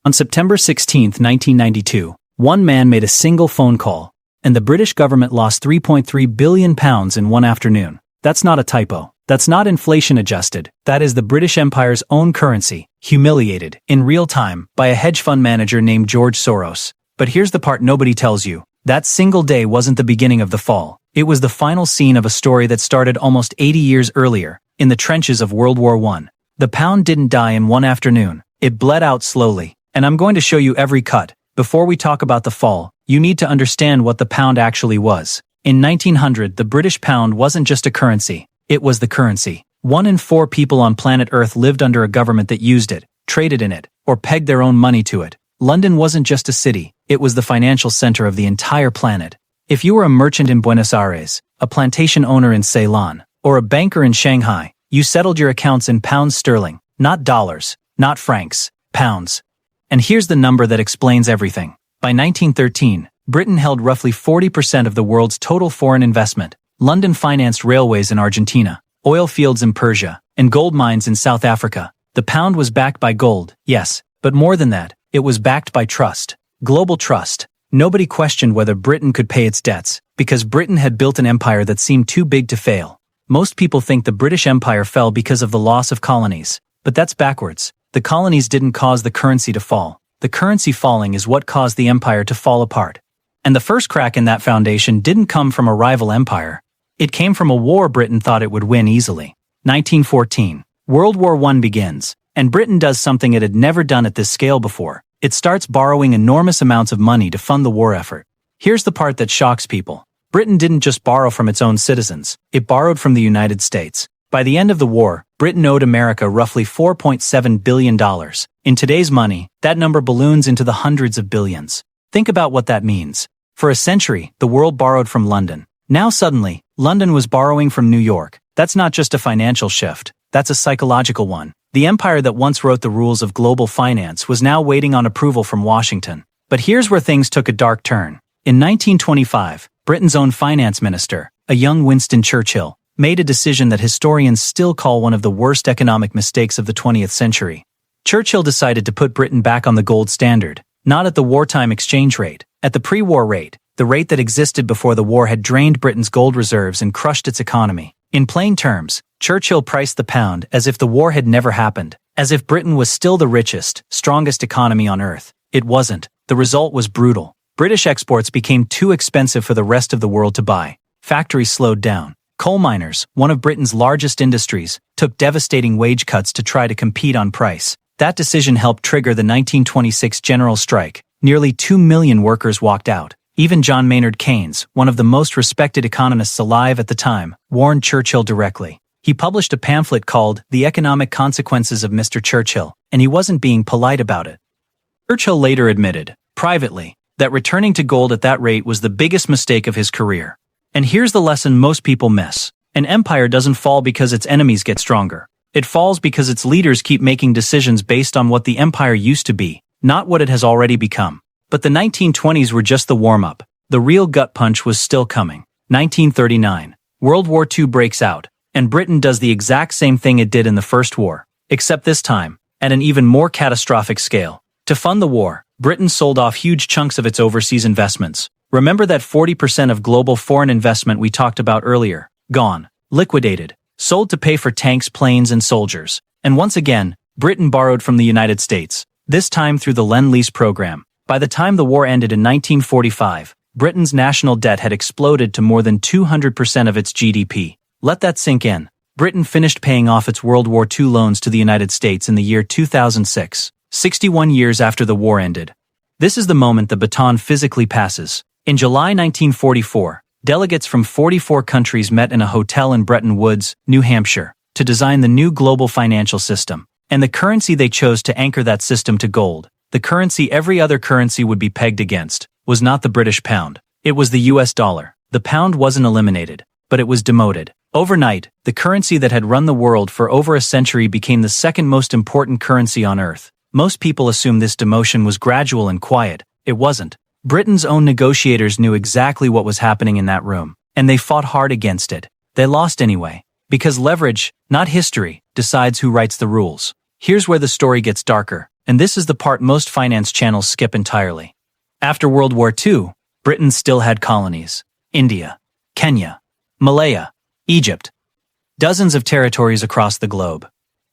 On September 16, 1992, one man made a single phone call, and the British government lost £3.3 billion in one afternoon. That's not a typo. That's not inflation adjusted. That is the British Empire's own currency, humiliated, in real time, by a hedge fund manager named George Soros. But here's the part nobody tells you. That single day wasn't the beginning of the fall. It was the final scene of a story that started almost 80 years earlier, in the trenches of World War I. The pound didn't die in one afternoon. It bled out slowly. And I'm going to show you every cut. Before we talk about the fall, you need to understand what the pound actually was. In 1900, the British pound wasn't just a currency. It was the currency. 1 in 4 people on planet Earth lived under a government that used it, traded in it, or pegged their own money to it. London wasn't just a city. It was the financial center of the entire planet. If you were a merchant in Buenos Aires, a plantation owner in Ceylon, or a banker in Shanghai, you settled your accounts in pounds sterling, not dollars, not francs, pounds. And here's the number that explains everything. By 1913, Britain held roughly 40% of the world's total foreign investment. London financed railways in Argentina, oil fields in Persia, and gold mines in South Africa. The pound was backed by gold, yes, but more than that, it was backed by trust. Global trust. Nobody questioned whether Britain could pay its debts, because Britain had built an empire that seemed too big to fail. Most people think the British Empire fell because of the loss of colonies, but that's backwards. The colonies didn't cause the currency to fall. The currency falling is what caused the empire to fall apart. And the first crack in that foundation didn't come from a rival empire. It came from a war Britain thought it would win easily. 1914. World War I begins, and Britain does something it had never done at this scale before. It starts borrowing enormous amounts of money to fund the war effort. Here's the part that shocks people. Britain didn't just borrow from its own citizens. It borrowed from the United States. By the end of the war, Britain owed America roughly $4.7 billion. In today's money, that number balloons into the hundreds of billions. Think about what that means. For a century, the world borrowed from London. Now suddenly, London was borrowing from New York. That's not just a financial shift. That's a psychological one. The empire that once wrote the rules of global finance was now waiting on approval from Washington. But here's where things took a dark turn. In 1925, Britain's own finance minister, a young Winston Churchill, made a decision that historians still call one of the worst economic mistakes of the 20th century. Churchill decided to put Britain back on the gold standard, not at the wartime exchange rate, at the pre-war rate, the rate that existed before the war had drained Britain's gold reserves and crushed its economy. In plain terms, Churchill priced the pound as if the war had never happened, as if Britain was still the richest, strongest economy on earth. It wasn't. The result was brutal. British exports became too expensive for the rest of the world to buy. Factories slowed down. Coal miners, one of Britain's largest industries, took devastating wage cuts to try to compete on price. That decision helped trigger the 1926 general strike. Nearly 2 million workers walked out. Even John Maynard Keynes, one of the most respected economists alive at the time, warned Churchill directly. He published a pamphlet called The Economic Consequences of Mr. Churchill, and he wasn't being polite about it. Churchill later admitted, privately, that returning to gold at that rate was the biggest mistake of his career. And here's the lesson most people miss. An empire doesn't fall because its enemies get stronger. It falls because its leaders keep making decisions based on what the empire used to be, not what it has already become. But the 1920s were just the warm-up. The real gut punch was still coming. 1939. World War II breaks out, and Britain does the exact same thing it did in the First War, except this time, at an even more catastrophic scale. To fund the war, Britain sold off huge chunks of its overseas investments. Remember that 40% of global foreign investment we talked about earlier? Gone. Liquidated. Sold to pay for tanks, planes, and soldiers. And once again, Britain borrowed from the United States, this time through the Lend-Lease program. By the time the war ended in 1945, Britain's national debt had exploded to more than 200% of its GDP. Let that sink in. Britain finished paying off its World War II loans to the United States in the year 2006, 61 years after the war ended. This is the moment the baton physically passes. In July 1944, delegates from 44 countries met in a hotel in Bretton Woods, New Hampshire, to design the new global financial system. And the currency they chose to anchor that system to gold, the currency every other currency would be pegged against, was not the British pound. It was the US dollar. The pound wasn't eliminated, but it was demoted. Overnight, the currency that had run the world for over a century became the second most important currency on earth. Most people assume this demotion was gradual and quiet. It wasn't. Britain's own negotiators knew exactly what was happening in that room, and they fought hard against it. They lost anyway, because leverage, not history, decides who writes the rules. Here's where the story gets darker. And this is the part most finance channels skip entirely. After World War II, Britain still had colonies: India, Kenya, Malaya, Egypt. Dozens of territories across the globe.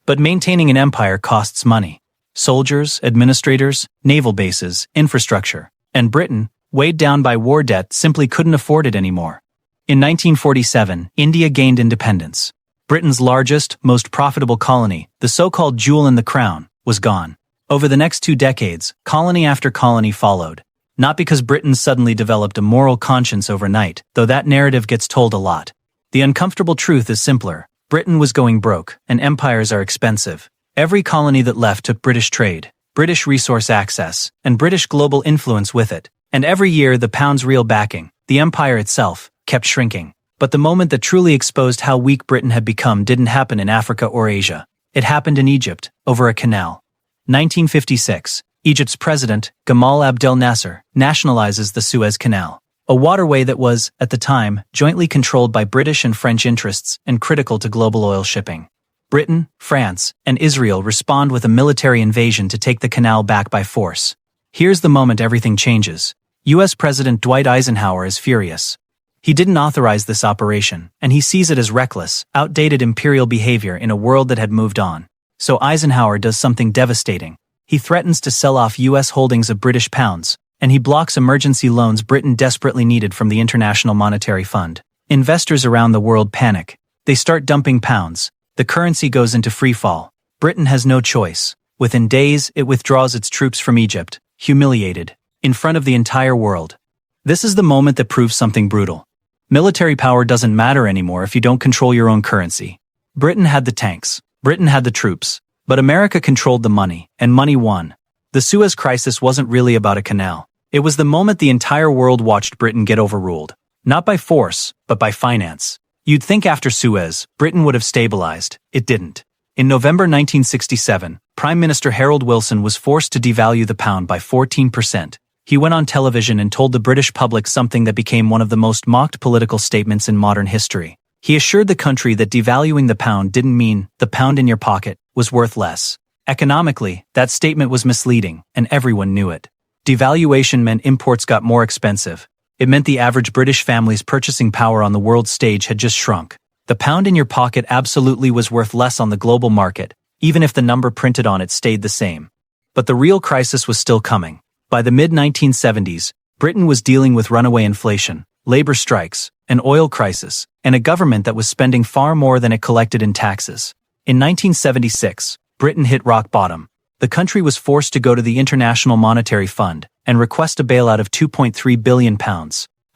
But maintaining an empire costs money. Soldiers, administrators, naval bases, infrastructure. And Britain, weighed down by war debt, simply couldn't afford it anymore. In 1947, India gained independence. Britain's largest, most profitable colony, the so-called jewel in the crown, was gone. Over the next 2 decades, colony after colony followed. Not because Britain suddenly developed a moral conscience overnight, though that narrative gets told a lot. The uncomfortable truth is simpler. Britain was going broke, and empires are expensive. Every colony that left took British trade, British resource access, and British global influence with it. And every year the pound's real backing, the empire itself, kept shrinking. But the moment that truly exposed how weak Britain had become didn't happen in Africa or Asia. It happened in Egypt, over a canal. 1956, Egypt's president, Gamal Abdel Nasser, nationalizes the Suez Canal. A waterway that was, at the time, jointly controlled by British and French interests and critical to global oil shipping. Britain, France, and Israel respond with a military invasion to take the canal back by force. Here's the moment everything changes. U.S. President Dwight Eisenhower is furious. He didn't authorize this operation, and he sees it as reckless, outdated imperial behavior in a world that had moved on. So Eisenhower does something devastating. He threatens to sell off U.S. holdings of British pounds, and he blocks emergency loans Britain desperately needed from the International Monetary Fund. Investors around the world panic. They start dumping pounds. The currency goes into free fall. Britain has no choice. Within days, it withdraws its troops from Egypt, humiliated, in front of the entire world. This is the moment that proves something brutal. Military power doesn't matter anymore if you don't control your own currency. Britain had the tanks. Britain had the troops. But America controlled the money, and money won. The Suez Crisis wasn't really about a canal. It was the moment the entire world watched Britain get overruled. Not by force, but by finance. You'd think after Suez, Britain would have stabilized. It didn't. In November 1967, Prime Minister Harold Wilson was forced to devalue the pound by 14%. He went on television and told the British public something that became one of the most mocked political statements in modern history. He assured the country that devaluing the pound didn't mean the pound in your pocket was worth less. Economically, that statement was misleading, and everyone knew it. Devaluation meant imports got more expensive. It meant the average British family's purchasing power on the world stage had just shrunk. The pound in your pocket absolutely was worth less on the global market, even if the number printed on it stayed the same. But the real crisis was still coming. By the mid-1970s, Britain was dealing with runaway inflation, labor strikes, an oil crisis, and a government that was spending far more than it collected in taxes. In 1976, Britain hit rock bottom. The country was forced to go to the International Monetary Fund and request a bailout of £2.3 billion.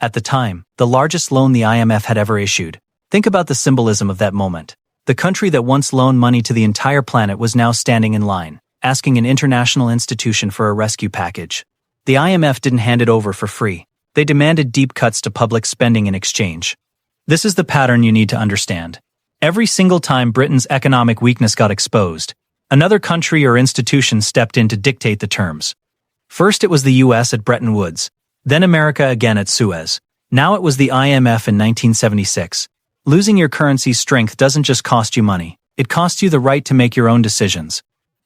At the time, the largest loan the IMF had ever issued. Think about the symbolism of that moment. The country that once loaned money to the entire planet was now standing in line, asking an international institution for a rescue package. The IMF didn't hand it over for free. They demanded deep cuts to public spending in exchange. This is the pattern you need to understand. Every single time Britain's economic weakness got exposed, another country or institution stepped in to dictate the terms. First it was the US at Bretton Woods, then America again at Suez. Now it was the IMF in 1976. Losing your currency's strength doesn't just cost you money, it costs you the right to make your own decisions.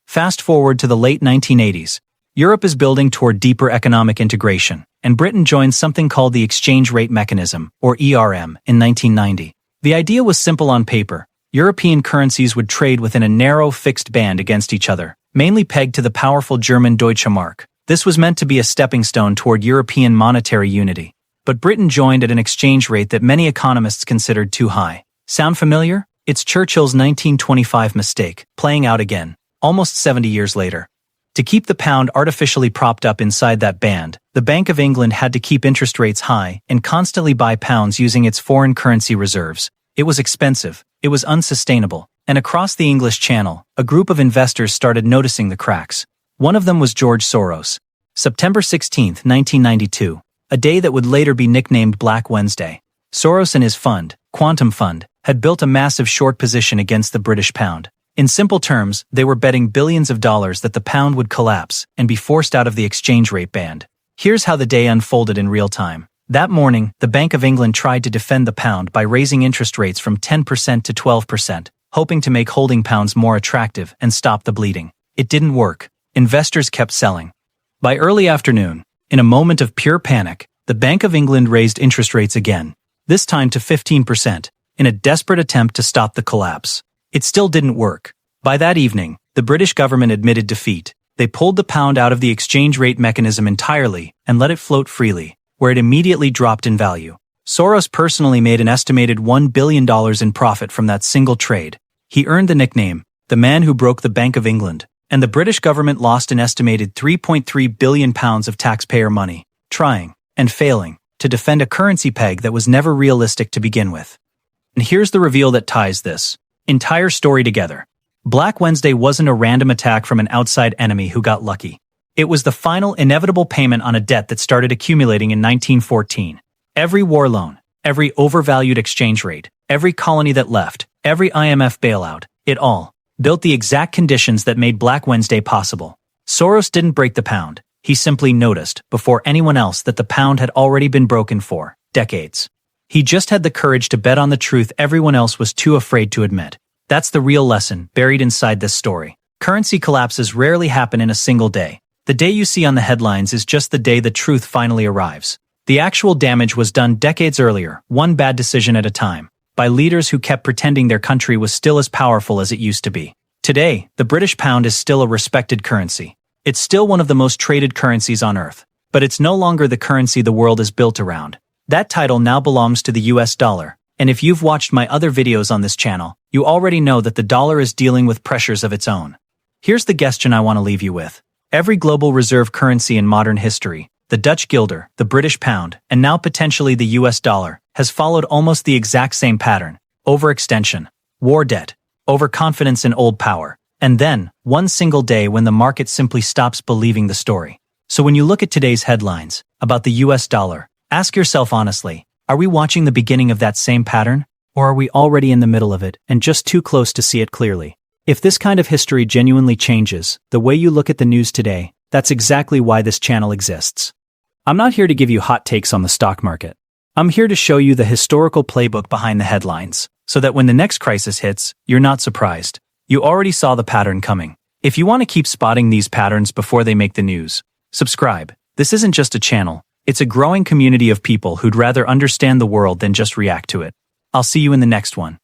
Fast forward to the late 1980s. Europe is building toward deeper economic integration, and Britain joins something called the Exchange Rate Mechanism, or ERM, in 1990. The idea was simple on paper. European currencies would trade within a narrow, fixed band against each other, mainly pegged to the powerful German Deutsche Mark. This was meant to be a stepping stone toward European monetary unity. But Britain joined at an exchange rate that many economists considered too high. Sound familiar? It's Churchill's 1925 mistake, playing out again, almost 70 years later. To keep the pound artificially propped up inside that band, the Bank of England had to keep interest rates high and constantly buy pounds using its foreign currency reserves. It was expensive, it was unsustainable, and across the English Channel, a group of investors started noticing the cracks. One of them was George Soros. September 16, 1992, a day that would later be nicknamed Black Wednesday. Soros and his fund, Quantum Fund, had built a massive short position against the British pound. In simple terms, they were betting billions of dollars that the pound would collapse and be forced out of the exchange rate band. Here's how the day unfolded in real time. That morning, the Bank of England tried to defend the pound by raising interest rates from 10% to 12%, hoping to make holding pounds more attractive and stop the bleeding. It didn't work. investors kept selling. By early afternoon, in a moment of pure panic, the Bank of England raised interest rates again, this time to 15%, in a desperate attempt to stop the collapse. It still didn't work. By that evening, the British government admitted defeat. They pulled the pound out of the exchange rate mechanism entirely and let it float freely, where it immediately dropped in value. Soros personally made an estimated $1 billion in profit from that single trade. He earned the nickname, the man who broke the Bank of England, and the British government lost an estimated £3.3 billion of taxpayer money, trying, and failing, to defend a currency peg that was never realistic to begin with. And here's the reveal that ties this entire story together. Black Wednesday wasn't a random attack from an outside enemy who got lucky. It was the final inevitable payment on a debt that started accumulating in 1914. Every war loan, every overvalued exchange rate, every colony that left, every IMF bailout, it all built the exact conditions that made Black Wednesday possible. Soros didn't break the pound. He simply noticed, before anyone else, that the pound had already been broken for decades. He just had the courage to bet on the truth everyone else was too afraid to admit. That's the real lesson buried inside this story. Currency collapses rarely happen in a single day. The day you see on the headlines is just the day the truth finally arrives. The actual damage was done decades earlier, one bad decision at a time, by leaders who kept pretending their country was still as powerful as it used to be. Today, the British pound is still a respected currency. It's still one of the most traded currencies on Earth, but it's no longer the currency the world is built around. That title now belongs to the US dollar, and if you've watched my other videos on this channel, you already know that the dollar is dealing with pressures of its own. Here's the question I want to leave you with. Every global reserve currency in modern history, the Dutch guilder, the British pound, and now potentially the US dollar, has followed almost the exact same pattern: overextension, war debt, overconfidence in old power, and then, one single day when the market simply stops believing the story. So when you look at today's headlines about the US dollar, ask yourself honestly, are we watching the beginning of that same pattern? Or are we already in the middle of it and just too close to see it clearly? If this kind of history genuinely changes the way you look at the news today, that's exactly why this channel exists. I'm not here to give you hot takes on the stock market. I'm here to show you the historical playbook behind the headlines, so that when the next crisis hits, you're not surprised. You already saw the pattern coming. If you want to keep spotting these patterns before they make the news, subscribe. This isn't just a channel, it's a growing community of people who'd rather understand the world than just react to it. I'll see you in the next one.